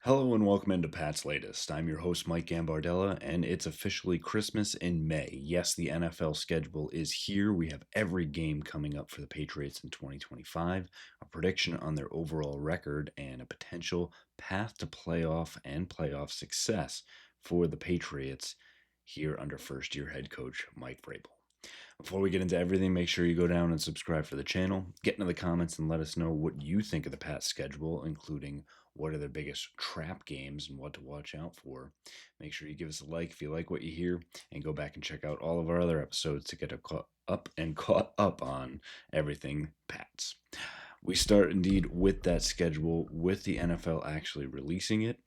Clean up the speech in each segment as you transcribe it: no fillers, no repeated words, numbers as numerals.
Hello and welcome into Pat's Latest. I'm your host, Mike Gambardella, and it's officially Christmas in May. Yes, the NFL schedule is here. We have every game coming up for the Patriots in 2025, a prediction on their overall record, and a potential path to playoff and playoff success for the Patriots here under first year head coach Mike Vrabel. Before we get into everything, make sure you go down and subscribe for the channel. Get into the comments and let us know what you think of the Pats schedule, including what are their biggest trap games and what to watch out for. Make sure you give us a like if you like what you hear, and go back and check out all of our other episodes to get caught up on everything Pats. We start indeed with that schedule, with the NFL actually releasing it.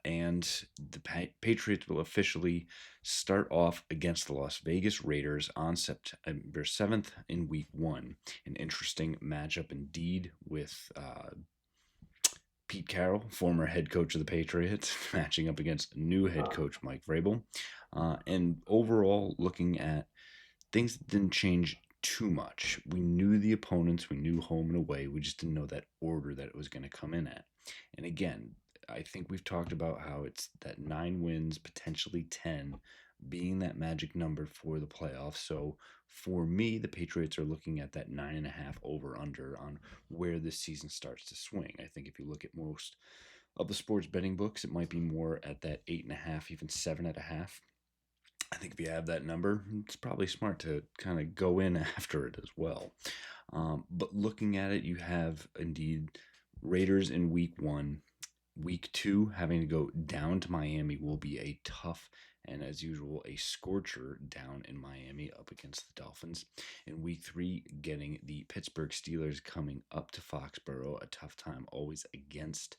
And the Patriots will officially start off against the Las Vegas Raiders on September 7th in Week 1. An interesting matchup indeed with Pete Carroll, former head coach of the Patriots, matching up against new head coach Mike Vrabel. And overall, looking at things that didn't change too much. We knew the opponents, we knew home and away, we just didn't know that order that it was going to come in at. And again, I think we've talked about how it's that 9 wins, potentially 10, being that magic number for the playoffs. So for me, the Patriots are looking at that 9.5 over under on where this season starts to swing. I think if you look at most of the sports betting books, it might be more at that 8.5, even 7.5. I think if you have that number, it's probably smart to kind of go in after it as well. But looking at it, you have indeed Raiders in Week 1. Week 2, having to go down to Miami will be a tough and, as usual, a scorcher down in Miami up against the Dolphins. In Week 3, getting the Pittsburgh Steelers coming up to Foxborough, a tough time always against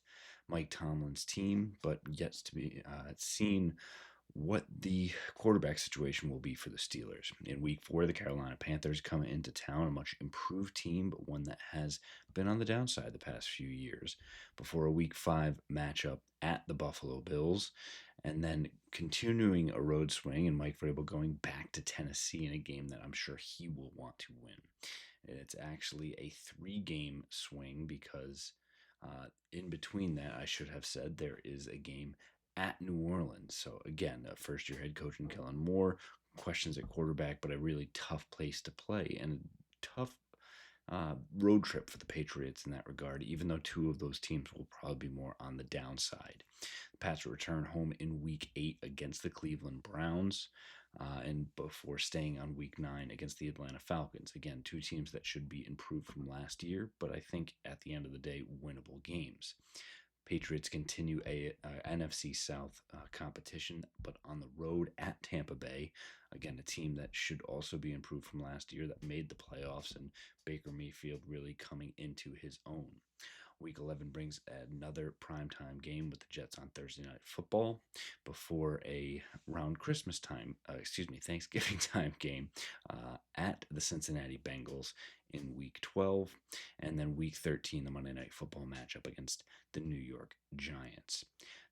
Mike Tomlin's team, but yet to be seen what the quarterback situation will be for the Steelers. In Week 4, the Carolina Panthers come into town, a much improved team, but one that has been on the downside the past few years, before a Week 5 matchup at the Buffalo Bills, and then continuing a road swing and Mike Vrabel going back to Tennessee in a game that I'm sure he will want to win. It's actually a 3-game swing because in between that, I should have said, there is a game at New Orleans. So again, first-year head coach in Kellen Moore, questions at quarterback, but a really tough place to play and a tough road trip for the Patriots in that regard, even though 2 of those teams will probably be more on the downside. The Pats return home in Week 8 against the Cleveland Browns, and before staying on Week 9 against the Atlanta Falcons. Again, 2 teams that should be improved from last year, but I think at the end of the day, winnable games. Patriots continue a NFC South competition, but on the road at Tampa Bay. Again, a team that should also be improved from last year, that made the playoffs, and Baker Mayfield really coming into his own. Week 11 brings another primetime game with the Jets on Thursday Night Football before a Thanksgiving time game at the Cincinnati Bengals in Week 12, and then Week 13, the Monday Night Football matchup against the New York Giants.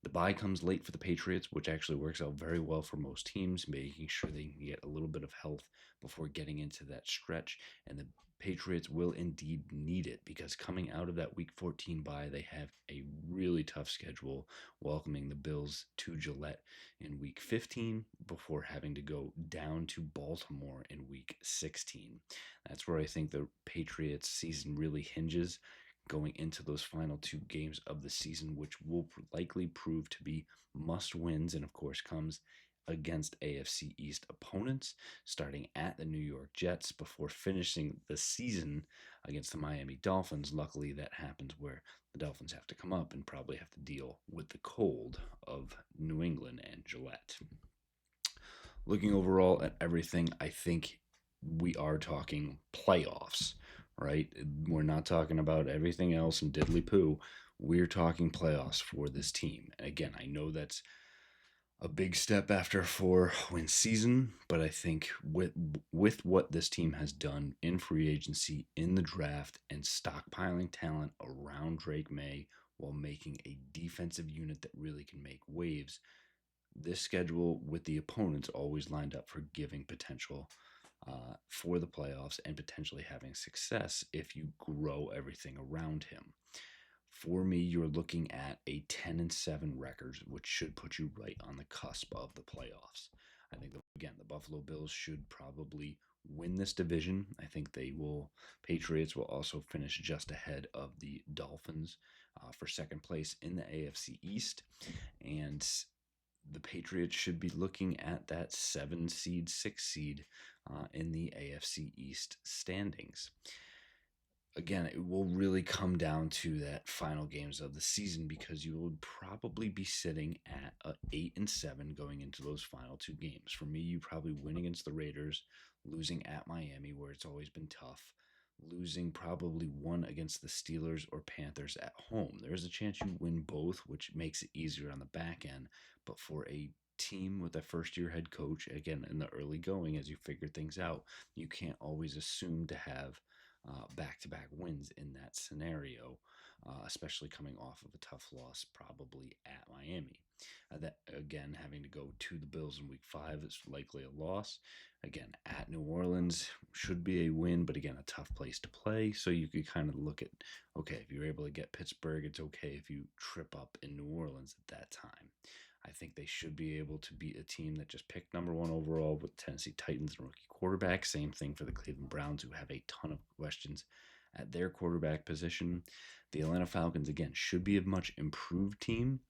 The bye comes late for the Patriots, which actually works out very well for most teams, making sure they can get a little bit of health before getting into that stretch, and the Patriots will indeed need it, because coming out of that Week 14 bye, they have a really tough schedule, welcoming the Bills to Gillette in Week 15 before having to go down to Baltimore in Week 16. That's where I think the Patriots season really hinges, going into those final 2 games of the season, which will likely prove to be must wins, and of course comes against AFC East opponents, starting at the New York Jets before finishing the season against the Miami Dolphins. Luckily, that happens where the Dolphins have to come up and probably have to deal with the cold of New England and Gillette. Looking overall at everything, I think we are talking playoffs, right? We're not talking about everything else and diddly poo. We're talking playoffs for this team. And again, I know that's a big step after a 4-win season, but I think with what this team has done in free agency, in the draft, and stockpiling talent around Drake May while making a defensive unit that really can make waves, this schedule with the opponents always lined up for giving potential for the playoffs and potentially having success if you grow everything around him. For me, you're looking at a 10-7 record, which should put you right on the cusp of the playoffs. I think, again, the Buffalo Bills should probably win this division. I think they will. Patriots will also finish just ahead of the Dolphins for second place in the AFC East. And the Patriots should be looking at that 7 seed, 6 seed in the AFC East standings. Again, it will really come down to that final games of the season because you will probably be sitting at a 8-7 going into those final two games. For me, you probably win against the Raiders, losing at Miami where it's always been tough, losing probably one against the Steelers or Panthers at home. There is a chance you win both, which makes it easier on the back end. But for a team with a first-year head coach, again, in the early going as you figure things out, you can't always assume to have back-to-back wins in that scenario, especially coming off of a tough loss probably at Miami. That again, having to go to the Bills in Week 5 is likely a loss. Again, at New Orleans should be a win, but again, a tough place to play. So you could kind of look at, okay, if you're able to get Pittsburgh, it's okay if you trip up in New Orleans at that time. I think they should be able to beat a team that just picked number one overall with Tennessee Titans and rookie quarterback. Same thing for the Cleveland Browns, who have a ton of questions at their quarterback position. The Atlanta Falcons, again, should be a much improved team,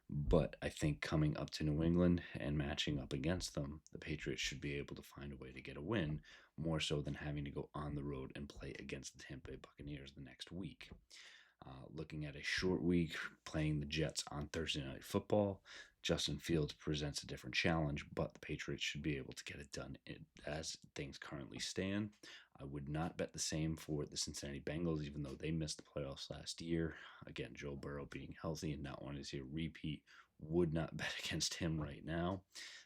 but I think coming up to New England and matching up against them, the Patriots should be able to find a way to get a win, more so than having to go on the road and play against the Tampa Bay Buccaneers the next week. Looking at a short week, playing the Jets on Thursday Night Football, Justin Fields presents a different challenge, but the Patriots should be able to get it done as things currently stand. I would not bet the same for the Cincinnati Bengals, even though they missed the playoffs last year. Again, Joe Burrow being healthy and not wanting to see a repeat, would not bet against him right now.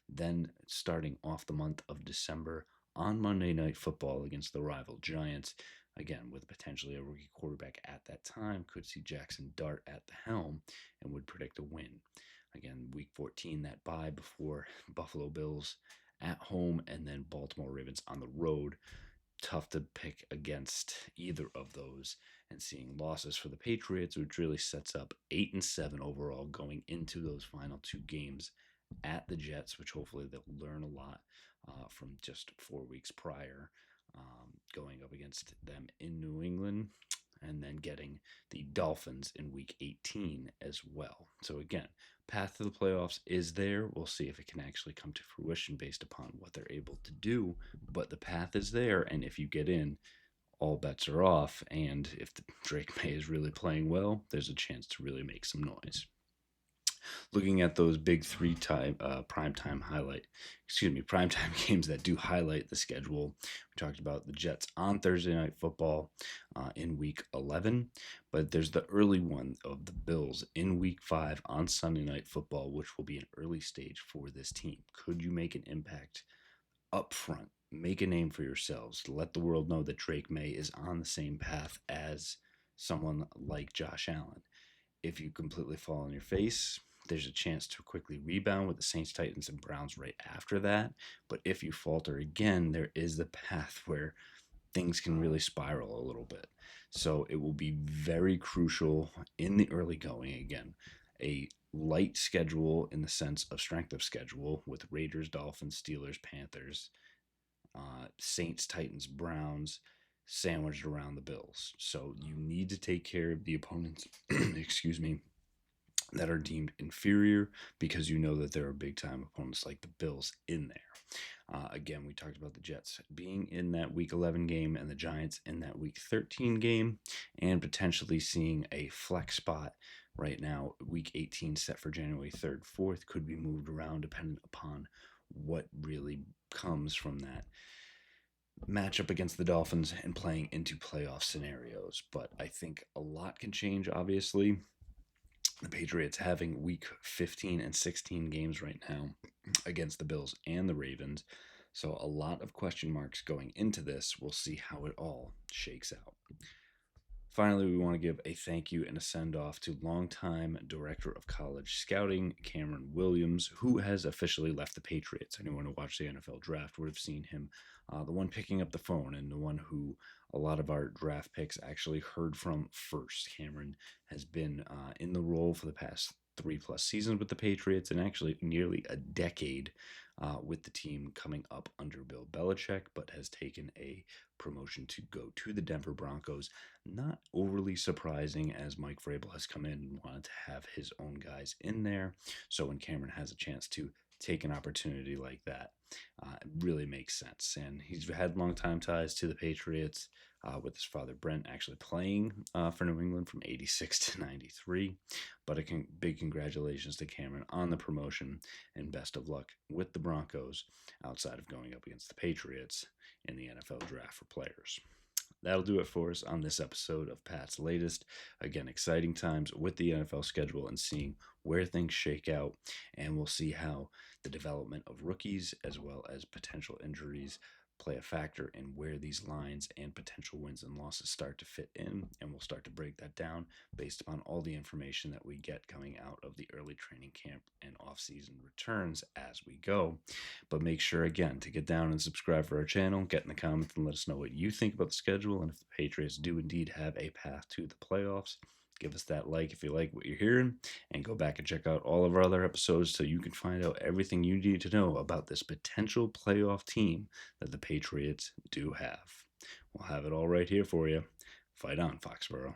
Then, starting off the month of December on Monday Night Football against the rival Giants, again, with potentially a rookie quarterback at that time, could see Jackson Dart at the helm and would predict a win. Again, week 14, that bye before Buffalo Bills at home and then Baltimore Ravens on the road. Tough to pick against either of those, and seeing losses for the Patriots, which really sets up 8-7 overall going into those final two games at the Jets, which hopefully they'll learn a lot from just 4 weeks prior, going up against them in New England, and then getting the Dolphins in week 18 as well. So again, path to the playoffs is there. We'll see if it can actually come to fruition based upon what they're able to do, but the path is there, and if you get in, all bets are off, and if Drake May is really playing well, there's a chance to really make some noise. Looking at those big primetime games that do highlight the schedule. We talked about the Jets on Thursday Night Football in Week 11, but there's the early one of the Bills in Week 5 on Sunday Night Football, which will be an early stage for this team. Could you make an impact up front? Make a name for yourselves. Let the world know that Drake May is on the same path as someone like Josh Allen. If you completely fall on your face, there's a chance to quickly rebound with the Saints, Titans, and Browns right after that. But if you falter again, there is the path where things can really spiral a little bit. So it will be very crucial in the early going. Again, a light schedule in the sense of strength of schedule with Raiders, Dolphins, Steelers, Panthers, Saints, Titans, Browns, sandwiched around the Bills. So you need to take care of the opponents, excuse me, that are deemed inferior, because you know that there are big time opponents like the Bills in there. Again, we talked about the Jets being in that Week 11 game and the Giants in that Week 13 game, and potentially seeing a flex spot right now. Week 18 set for January 3rd, 4th could be moved around depending upon what really comes from that matchup against the Dolphins and playing into playoff scenarios. But I think a lot can change, obviously. The Patriots having week 15 and 16 games right now against the Bills and the Ravens. So a lot of question marks going into this. We'll see how it all shakes out. Finally, we want to give a thank you and a send off to longtime Director of College Scouting, Cameron Williams, who has officially left the Patriots. Anyone who watched the NFL draft would have seen him, the one picking up the phone and the one who a lot of our draft picks actually heard from first. Cameron has been in the role for the past 3+ seasons with the Patriots and actually nearly a decade with the team coming up under Bill Belichick, but has taken a promotion to go to the Denver Broncos. Not overly surprising, as Mike Vrabel has come in and wanted to have his own guys in there. So when Cameron has a chance to take an opportunity like that, it really makes sense. And he's had long-time ties to the Patriots, with his father Brent actually playing for New England from 86 to 93. But big congratulations to Cameron on the promotion, and best of luck with the Broncos outside of going up against the Patriots in the NFL draft for players. That'll do it for us on this episode of Pat's Latest. Again, exciting times with the NFL schedule and seeing where things shake out. And we'll see how the development of rookies as well as potential injuries play a factor in where these lines and potential wins and losses start to fit in. And we'll start to break that down based upon all the information that we get coming out of the early training camp and off-season returns as we go. But make sure, again, to get down and subscribe for our channel, get in the comments and let us know what you think about the schedule, and if the Patriots do indeed have a path to the playoffs. Give us that like if you like what you're hearing, and go back and check out all of our other episodes so you can find out everything you need to know about this potential playoff team that the Patriots do have. We'll have it all right here for you. Fight on, Foxborough.